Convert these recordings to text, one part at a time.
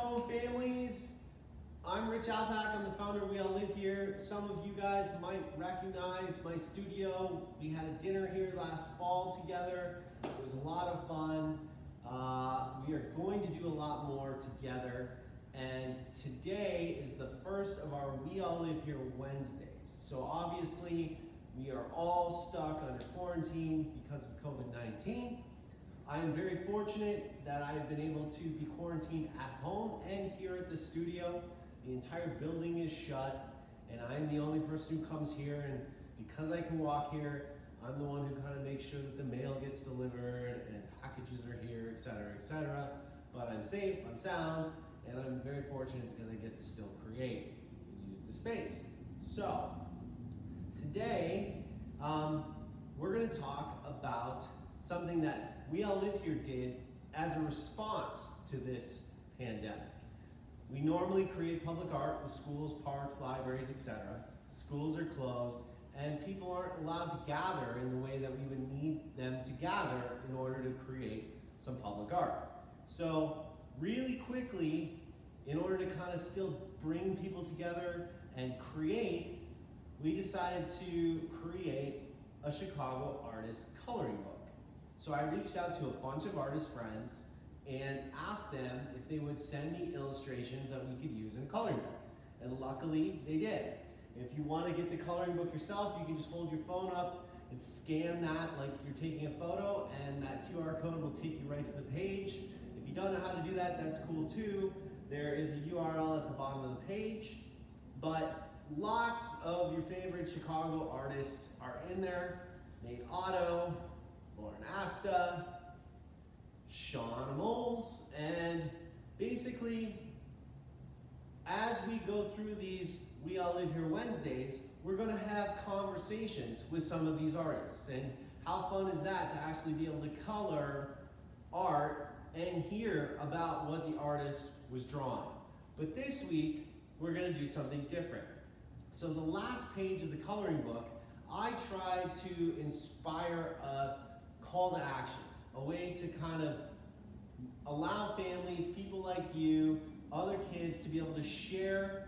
Honeycomb families. I'm Rich Alapack, I'm the founder of We All Live Here. Some of you guys might recognize my studio. We had a dinner here last fall together. It was a lot of fun. We are going to do a lot more together. And today is the first of our We All Live Here Wednesdays. So obviously, we are all stuck under quarantine because of COVID-19. I am very fortunate that I've been able to be quarantined at home and here at the studio. The entire building is shut, and I'm the only person who comes here, and because I can walk here, I'm the one who kind of makes sure that the mail gets delivered and packages are here, etc., etc. But I'm safe, I'm sound, and I'm very fortunate because I get to still create and use the space. So, today, we're going to talk about something that We All Live Here did as a response to this pandemic. We normally create public art with schools, parks, libraries, etc. Schools are closed, and people aren't allowed to gather in the way that we would need them to gather in order to create some public art. So really quickly, in order to kind of still bring people together and create, we decided to create a Chicago artist coloring book. So I reached out to a bunch of artist friends and asked them if they would send me illustrations that we could use in a coloring book. And luckily, they did. If you want to get the coloring book yourself, you can just hold your phone up and scan that like you're taking a photo, and that QR code will take you right to the page. If you don't know how to do that, that's cool too. There is a URL at the bottom of the page, but lots of your favorite Chicago artists are in there. Nate Otto, Lauren Asta, Sean Moles, and basically, as we go through these We All Live Here Wednesdays, we're going to have conversations with some of these artists. And how fun is that to actually be able to color art and hear about what the artist was drawing. But this week, we're going to do something different. So the last page of the coloring book, I tried to inspire a call to action, a way to kind of allow families, people like you, other kids to be able to share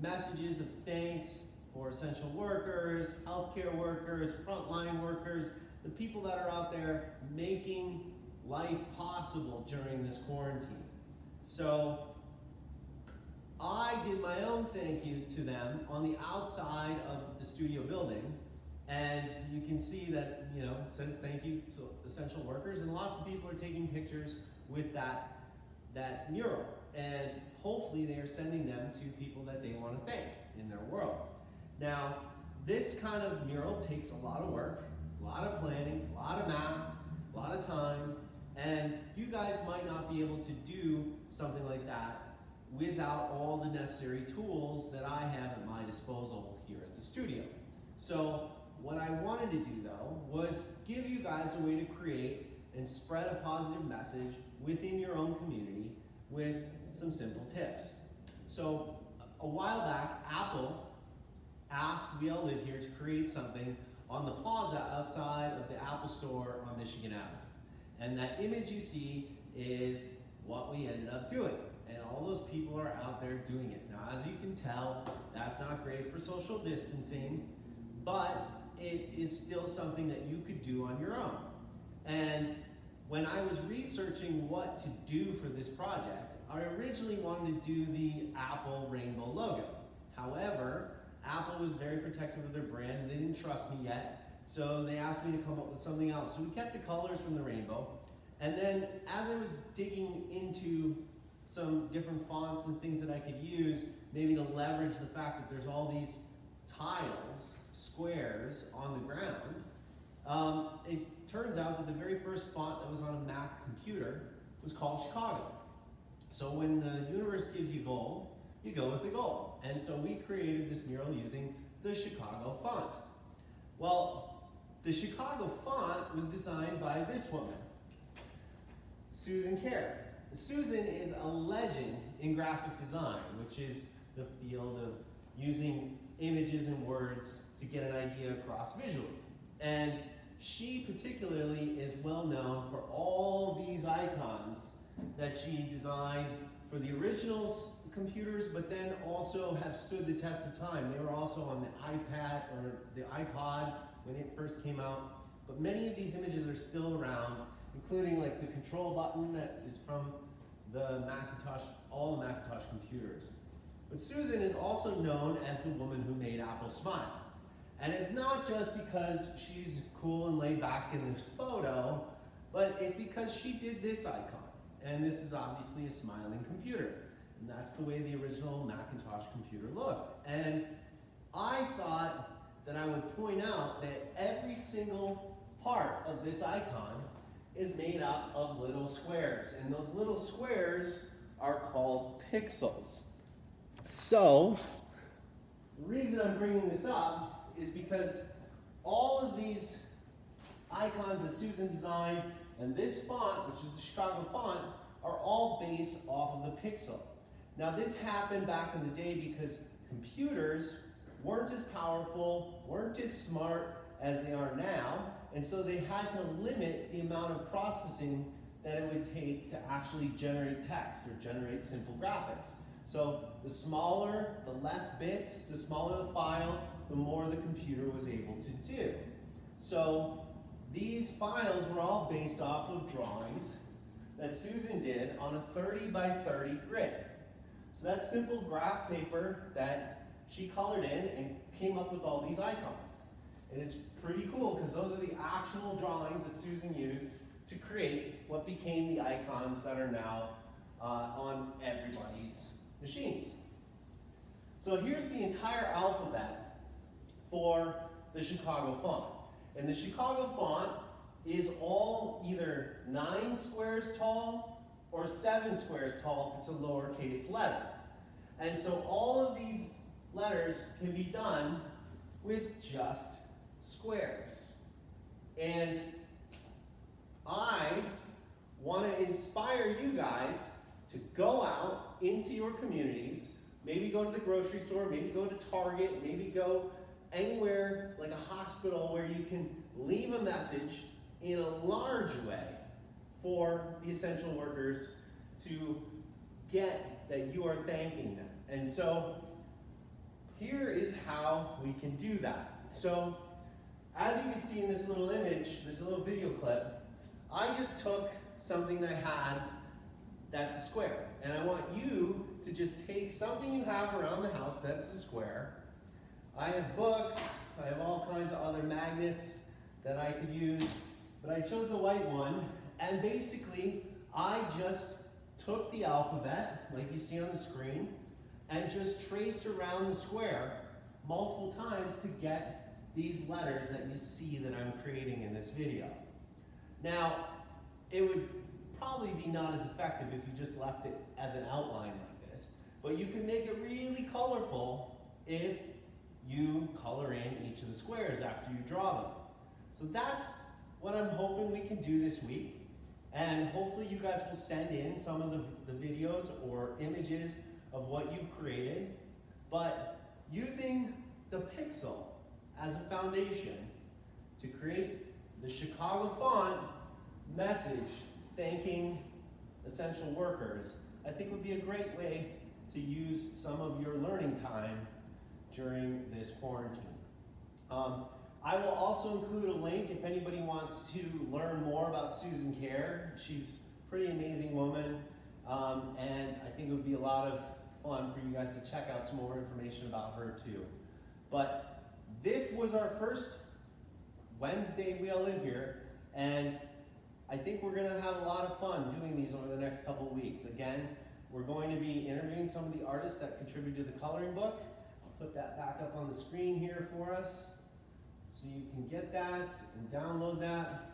messages of thanks for essential workers, healthcare workers, frontline workers, the people that are out there making life possible during this quarantine. So I did my own thank you to them on the outside of the studio building. And you can see that, it says thank you to essential workers, and lots of people are taking pictures with that mural. And hopefully they are sending them to people that they want to thank in their world. Now, this kind of mural takes a lot of work, a lot of planning, a lot of math, a lot of time, and you guys might not be able to do something like that without all the necessary tools that I have at my disposal here at the studio. So what I wanted to do, though, was give you guys a way to create and spread a positive message within your own community with some simple tips. So a while back, Apple asked We All Live Here to create something on the plaza outside of the Apple store on Michigan Avenue. And that image you see is what we ended up doing. And all those people are out there doing it. Now, as you can tell, that's not great for social distancing, but it is still something that you could do on your own. And when I was researching what to do for this project, I originally wanted to do the Apple rainbow logo. However, Apple was very protective of their brand. They didn't trust me yet, so they asked me to come up with something else. So we kept the colors from the rainbow. And then as I was digging into some different fonts and things that I could use, maybe to leverage the fact that there's all these tiles, squares on the ground, it turns out that the very first font that was on a Mac computer was called Chicago. So when the universe gives you gold, you go with the gold. And so we created this mural using the Chicago font. Well, the Chicago font was designed by this woman, Susan Kerr. Susan is a legend in graphic design, which is the field of using images and words to get an idea across visually. And she particularly is well known for all these icons that she designed for the original computers, but then also have stood the test of time. They were also on the iPad or the iPod when it first came out. But many of these images are still around, including like the control button that is from the Macintosh, all the Macintosh computers. But Susan is also known as the woman who made Apple smile. And it's not just because she's cool and laid back in this photo, but it's because she did this icon. And this is obviously a smiling computer. And that's the way the original Macintosh computer looked. And I thought that I would point out that every single part of this icon is made up of little squares. And those little squares are called pixels. So, the reason I'm bringing this up is because all of these icons that Susan designed and this font, which is the Chicago font, are all based off of the pixel. Now this happened back in the day because computers weren't as powerful, weren't as smart as they are now, and so they had to limit the amount of processing that it would take to actually generate text or generate simple graphics. So the smaller, the less bits, the smaller the file, the more the computer was able to do. So these files were all based off of drawings that Susan did on a 30 by 30 grid. So that's simple graph paper that she colored in and came up with all these icons. And it's pretty cool because those are the actual drawings that Susan used to create what became the icons that are now on everybody's machines. So here's the entire alphabet for the Chicago font. And the Chicago font is all either 9 squares tall or 7 squares tall if it's a lowercase letter. And so all of these letters can be done with just squares. And I want to inspire you guys to go out into your communities, maybe go to the grocery store, maybe go to Target, maybe go anywhere like a hospital where you can leave a message in a large way for the essential workers to get that you are thanking them. And so here is how we can do that. So as you can see in this little image, this little video clip, I just took something that I had that's a square. And I want you to just take something you have around the house that's a square. I have books, I have all kinds of other magnets that I could use, but I chose the white one, and basically I just took the alphabet, like you see on the screen, and just traced around the square multiple times to get these letters that you see that I'm creating in this video. Now, it would probably be not as effective if you just left it as an outline like this, but you can make it really colorful if you color in each of the squares after you draw them. So that's what I'm hoping we can do this week, and hopefully you guys will send in some of the videos or images of what you've created, but using the pixel as a foundation to create the Chicago font message thanking essential workers, I think would be a great way to use some of your learning time during this quarantine. I will also include a link if anybody wants to learn more about Susan Kerr. She's a pretty amazing woman, and I think it would be a lot of fun for you guys to check out some more information about her too. But this was our first Wednesday We All Live Here, and I think we're going to have a lot of fun doing these over the next couple of weeks. Again, we're going to be interviewing some of the artists that contributed to the coloring book. I'll put that back up on the screen here for us so you can get that and download that.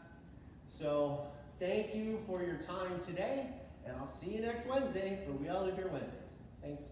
So thank you for your time today, and I'll see you next Wednesday for We All Live Here Wednesday. Thanks.